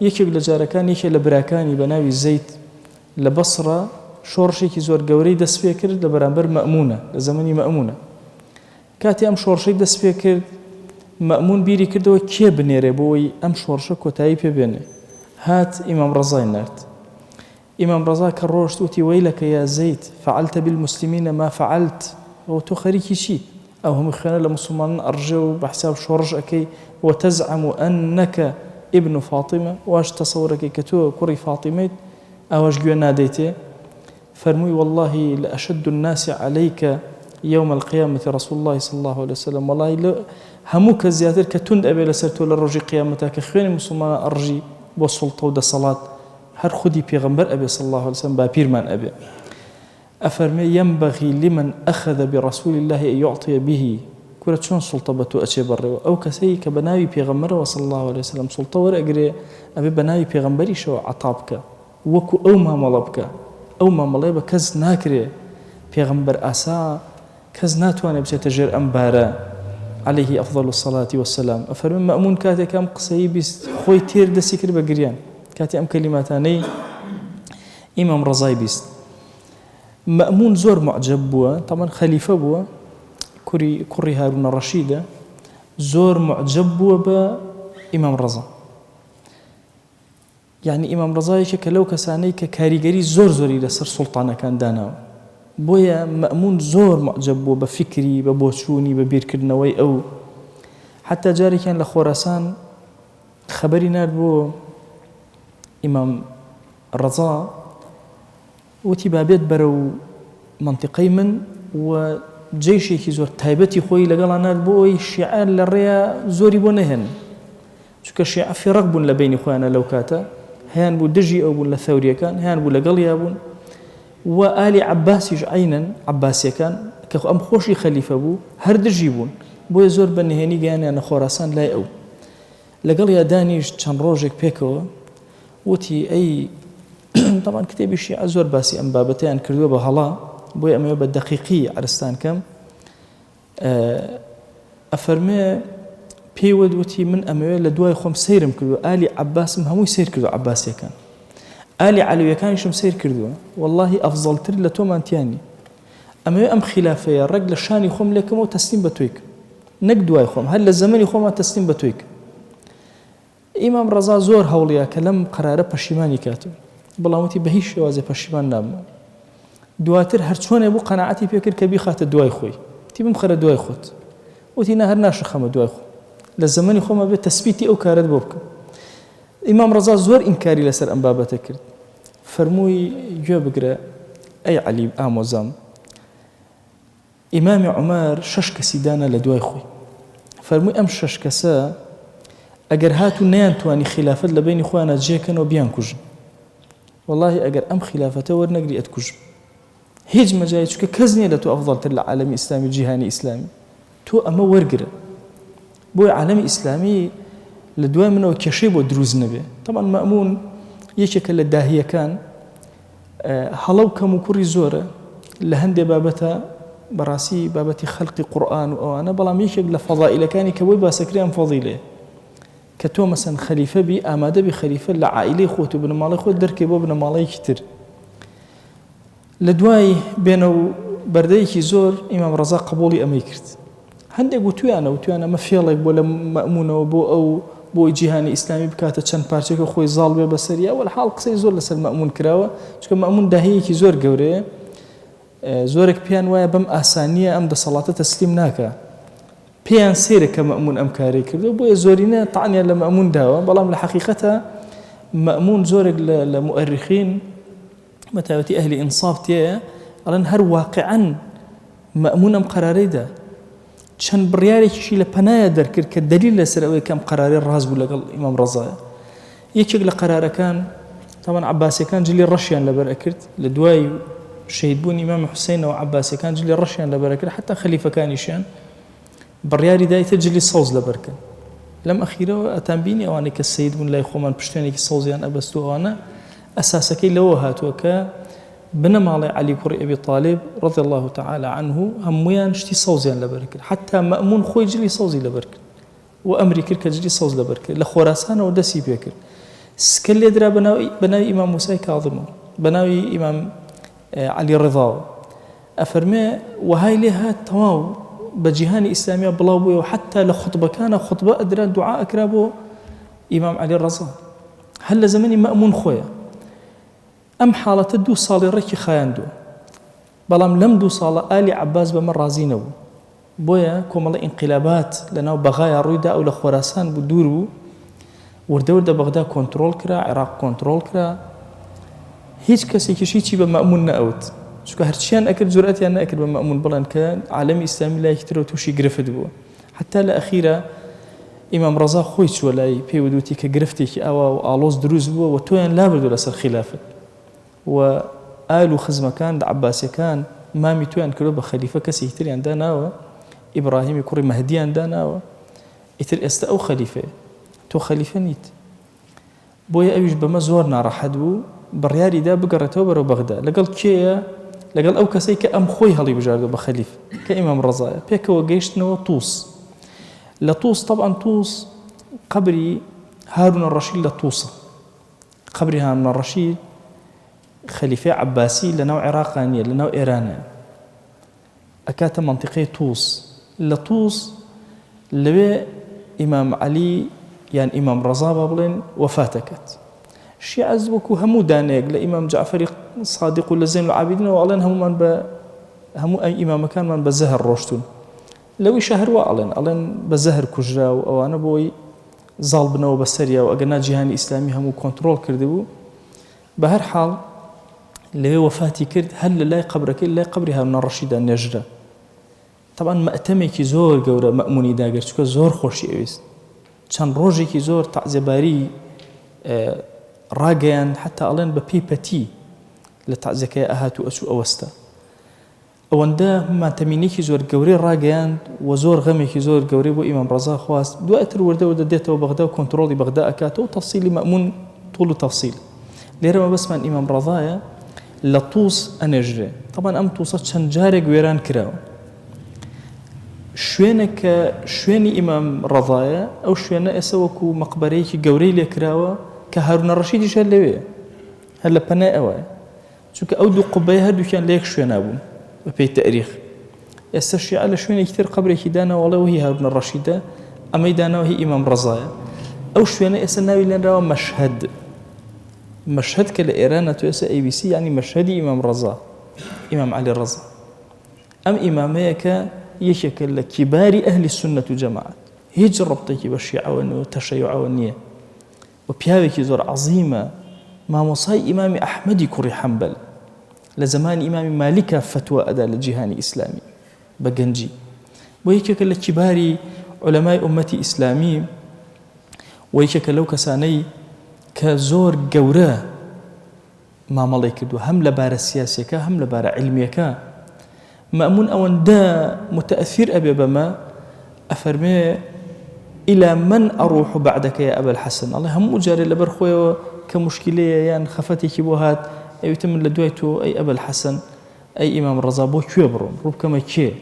یەکێک لە جارەکان یەکێ لە براکانی بە ناوی زەید لە بەسڕە شۆڕشێکی زۆر گەورەی دەست پێ کرد لە بەرامبەر مەئمونە لە زەمەنی مەئمونە. کاتی ئەم شۆڕشەی دەست پێ کرد مەئمون بیری کردەوە کێ بنێرێ بۆی ئەم شۆڕشە کۆتایی پێبێنێ. هات ئیمام ڕەزای نارد. ئیمام ڕەزا کە ڕۆشت وتی وەیلەکە یا زەید فعلتە بالمسلمین ما فعلت، ئەو تۆ خەریکی چیت؟ ئەو هەموو خوێنە لە مسلمانان ئەڕژێ و بە حساب شۆڕش ئەەکەی وتەزعم ئەنەکە ابن فاطمة واش تصورك كتو كري فاطمة أواش جوا ناديته فرمي والله لأشد الناس عليك يوم القيامة رسول الله صلى الله عليه وسلم والله هموك زيادة كتند أبي لسرتو للرجي قيامتك خير مسلمان أرجي والسلطة ودا صلاة هر خدي بيغمبر أبي صلى الله عليه وسلم بابير من أبي أفرمي ينبغي لمن أخذ برسول الله أن يعطي به كورة شون سلطة بتو أشي برا أو كسي كبناوي بيغمبر صلى الله عليه وسلم سلطة ورقري أبي بناوي بيغمبري شو عطابك وكو أو ما ملبك أو ما ملبك كز ناكري بيغمبر أسا كز ناتواني بشي تجر أمبارا عليه أفضل الصلاة والسلام. أفرمي مأمون كاتي كام قصي بيست خوي تير دسي كر بقريان كاتي أم كلماتاني إمام رضاي بيست. مأمون زور معجب بوا طبعا خليفة بوا كري هارون الرشيدة زور معجب بوا بإمام رضا. يعني إمام رضا كلو كساني ككاريجري زوري لسر سلطانة كان دانا بويا مأمون زور معجب بوا بفكري ببوشوني ببيركرنوي أو حتى جاري كان لخراسان خبري نار بو إمام رضا وتبابيت برو منطقي من وجيشي زور تايبتي خوي لقالنا بوي الشيعان للريا زوري بونهن شو كالشيعة في رقب لبين إخوانا لو كاتا هيان بو دجي أو بو لثوريا كان هيان بو لقليا بون وآل عباسي عينا عباسي كان كأم خوشي خليفة بو هر دجي بون بو يزور بنهني جاني أنا خراسان لا أو لقليا دانيش كان روجك بيكو وتي أي طبعا كتابي الشيعة زور باسي أم بابتين كردوا بهلا بوي أما يبقى دقيقي عرستان كم أفرمي بيود وتي من أما لدواي خم سيرم كردوا آلي عباس همو يسير كردوا عباسي كان آلي علوية كان يشم سير كردوا والله أفضل تر لتوم أنتياني أما أم خلافية الرجل الشاني خم لكم وتسليم بتويك نقدواي خم هل الزمن خم تسليم بتويك. إمام رضا زور هوليا كلام قراره بشيماني كاتب بەڵامەتی بە هیچ شێوازێ پەشیمان نابووم. دواتر هەرچۆنێ بوو قەناعەتی پێکرد کە بیخاتە دوای خۆی تی بمخەرە دوای خۆت وتی نا هەر ناشەخەمە دوای خۆ لە زەمەنی خۆمە بێت تەسبیتی ئەو کارت بۆ بکەم. ئیمام ڕەزا زۆر ئینکاری لەسەر ئەم بابەتە کرد. فەرمووی گوێ بگرە ئەی عەلی ئامۆزام ئیمامی عومەر 6 کەسی دانا لە دوای خۆی. فەرمووی ئەم 6 کەسە ئەگەر هاتو نەیانتوانی خلافەت لە بینی خۆیانە جێکەنەوە بیان کوژن. والله أجر أم خلافته ورنقري أتكج هيج مجاي شو كزني لا تو أفضل تلا عالمي إسلامي جهاني إسلامي تو أما ورقرة بوي عالمي إسلامي لدواء منه كشيب ودروز نبي. طبعا مأمون يشكل الداهية كان حلو كمكوري زورة لهندي بابتها براسي بابتي خلق قرآن وأنا بلا ميشك لفضائل كان كوي باسكريان فضيلة كتو مثلا خليفة بي آمادة بخليفة لعائلة خوت وبن مالي خوت دركي بو بن مالي كتر لدواي بينو برديكي زور إمام رضا قبولي أمي كرت هندق وتوانا ما فيالك بولا مأمونة وبو أو بو جهاني إسلامي بكاتا چند پارچك خوي ظالبه بسرية والحال قصي زور لسر مأمون كراوة چكا مأمون داهيكي زور قوري زورك بيان وايا بم آسانية أم دا صلاة تسليم ناكا بيان سيرك مأمون أمكاري كردو بو زورينا طعنيا لمأمون داوا بلام لحقيقتها مأمون زورك لمؤرخين متى يأتي أهل إنصاف تيه ألان هر واقعا مأمون أم قراري دا چند برياري شي لبنايا دركر كدليل لسرعوي كم قراري الراز بولا قال إمام رضا يكيق لقرار كان طبعا عباسي كان جلي الرشيان لبرأكرت لدواي شهيد بون إمام حسين وعباسي كان جلي الرشيان لبرأكرت حتى خليفة كان يشان برياري داي تجلي صوز لبركن لم أخيرا أتنبيني أواني كالسيد بن لا يخومان بشتاني كالصوزيان أبستو أنا أساسكي لوهات وكا بنمالي علي كري أبي طالب رضي الله تعالى عنه هميان شتي صوزيان لبركن حتى مأمون خوي جلي صوزي لبركن وأمريكا كجلي صوز لبركن لخراسان ودسي بيكر سکە لێدرا بەناوی ئیمام موسای کاظم و بەناوی ئیمام عەلی ڕضا و ئەفەرمێ وهای لێ هات تەواو بە جیهانی ئیسلامیە بڵاو بووە و حتا لە خوتبەکانە خوتبە ئەدرا دوعا ئەکرا بۆ ئیمام عەلی ڕضا هەر لە زەمەنی مەئمون خۆیە. ئەم حاڵەتە 2 ساڵی ڕێکی خایاندووە، بەڵام لەم 2 ساڵە ئالی عەباس بەمە ڕازی نەبوو، بۆیە کۆمەڵە ئینقیلابات لەناو بەغایە ڕوویدا ئەو لە خۆراسان بوو دوور بوو، وردە بەغدا کۆنتڕۆڵ کرا، عێراق کۆنتڕۆڵ کرا، هیچ کەسێکیش هیچی بە مەئمون نەئەوت، چونکە هەرچیان ئەکرد جورئەتیان نەئەکرد بە مەئمون بڵێن کە عالەمی ئیسلامی لایەکترەوە تووشی گرفت بووە. حتا لە ئەخیرە ئیمام ڕەزا خۆی چووە لای پێی وتوتی کە گرفتێکی ئاوا و ئاڵۆز دروست بووە و تۆیان لابردووە لەسەر خلافت و ئال و خزمەکان عەباسیەکان مامی تۆیان کردووە بە خەلیفە کەسێکی تریان داناوە، ئیبراهیمی کوڕی مەهدییان داناوە، ئیتر ئێستا ئەو خەلیفەیە، تۆ خەلیفە نیت. بۆیە ئەویش بەمە زۆر ناڕەحەت بوو، بڕیاریدا بگەڕێتەوە بەرەو بەغدا. لەگەڵ کێیە؟ لەگەڵ ئەو کەسەی کە ئەم خۆی هەڵی بژاردووە بە خەلیف کە ئیمام ڕەزایە. پێکەوە گەیشتنەوە تووس. لە تووس طبعاً تووس قبری هارون الرەشید لە تووسە، قبری هارون الرەشید خەلیفەی عەباسی لەناو عێراقا نییە، لەناو ئێرانە، ئەکاتە منطقەی تووس. لە تووس لەوێ ئیمام عەلی یان ئیمام ڕەزا با بڵێن وەفاتەکەت. شیعەز وەکو هەموو دانەیەک لە ئیمام جەعفەری صادق و لە زەین العابیدینەوە ئەڵێن هەمومان بە هەموو ئیمامەکانمان بە زەهر ڕۆشتون، لەوی شەهروا ئەڵێن بە زەهر کوژرا و ئەوانە بۆی زاڵ بنەوە بەسەریا و ئەگەنا جیهانی ئیسلامی هەموو کۆنتڕۆڵ کردبوو. بە هەر حاڵ لەوێ وەفاتی کرد، هەر لە لای قەبرەکەی لای قەبری هارون الرەشیددا نێژرا. طبعاً مەئتەمێکی زۆر گەورە مەئمونی داگەر، چونکە زۆر خۆشی ئەویست، چەند ڕۆژێکی زۆر تەعزیەباری ڕاگەیان، حتا ئەڵێن بە پێی پەتی لە تەعزیەکەی ئەهات و ئەچوو ئەوەستە. ئەوەندە ماتەمینێکی زۆر گەورەی ڕاگەیاند و زۆر غەمێکی زۆر گەورەی بۆ ئیمام ڕەزا خواست. دواتر وردەوە دەدێتەوە بەغدا و کۆنتڕۆڵی بەغدا ئەکاتەوە و تەفسیلی مەئمون توڵ و تەفسیل. لێرەمە بەسمان ئیمام ڕەزایە لە تووس ئەنێژرێ. طبعاً ئەم تووسە چەند جارێک وێران کراوە. شوێنێک کە شوێنی ئیمام ڕەزایە، ئەو شوێنە ئێستا وەکو مەقبەرەیەکی گەورەی لێکراوە کە هارون الرەشیدیش هەر لەوێ، هەر لە پەنای ئەوەیە، چونکە ئەو دوو قوبەیە هەردووکیان لە یەک شوێنە بوون بە پێی تەریخ. ئێستا شیعە لە شوێنێکی تر قەبرێکی داناوە وەڵێ وهی هارون الرەشیدە، ئەمەی داناوە هی ئیمام ڕەزایە. ئەو شوێنە ئێستا ناوی لێنراوە مەشهەد. مەشهەد کە لە ئێرانە تو ئێستا ABC یعنی مەشهەدی ئیمام ڕەزا، ئیمام عەلی ڕەزا. ئەم ئیمامەیە کە یەکێکە لە کیباری ئەهلی سونەت و جەماعەت، هیچ ڕەبتێکی بە شیعەوە و تەشەیعەوە نییە و پیاوێکی زۆر عەزیمە، مامۆسای ئیمامی ئەحمەدی کوڕی حەنبەل لە زمانی ئیمامی مالیکە فتوە ئەدا لە جیهانی ئیسلامی بە گەنجی، بۆ یەکێکە لە کیباری عولەمای ئومەتی ئیسلامی و یەکێکە لەو کەسانەی کە زۆر گەورە مامەڵەی کردووە، هەم لەبارە سیاسیەکە هەم لەبارە عیلمیەکە. مەئمون ئەوەندە متأثر ئەبێ بەمە، ئەفەرمێ إلى من أروح بعدك يا أبا الحسن. الله هم جاري لبرخوي كمشكلة يان خفتك بوهات أي تم لدويتو أي أبا الحسن أي إمام الرضا بو كيبرون روب كما كي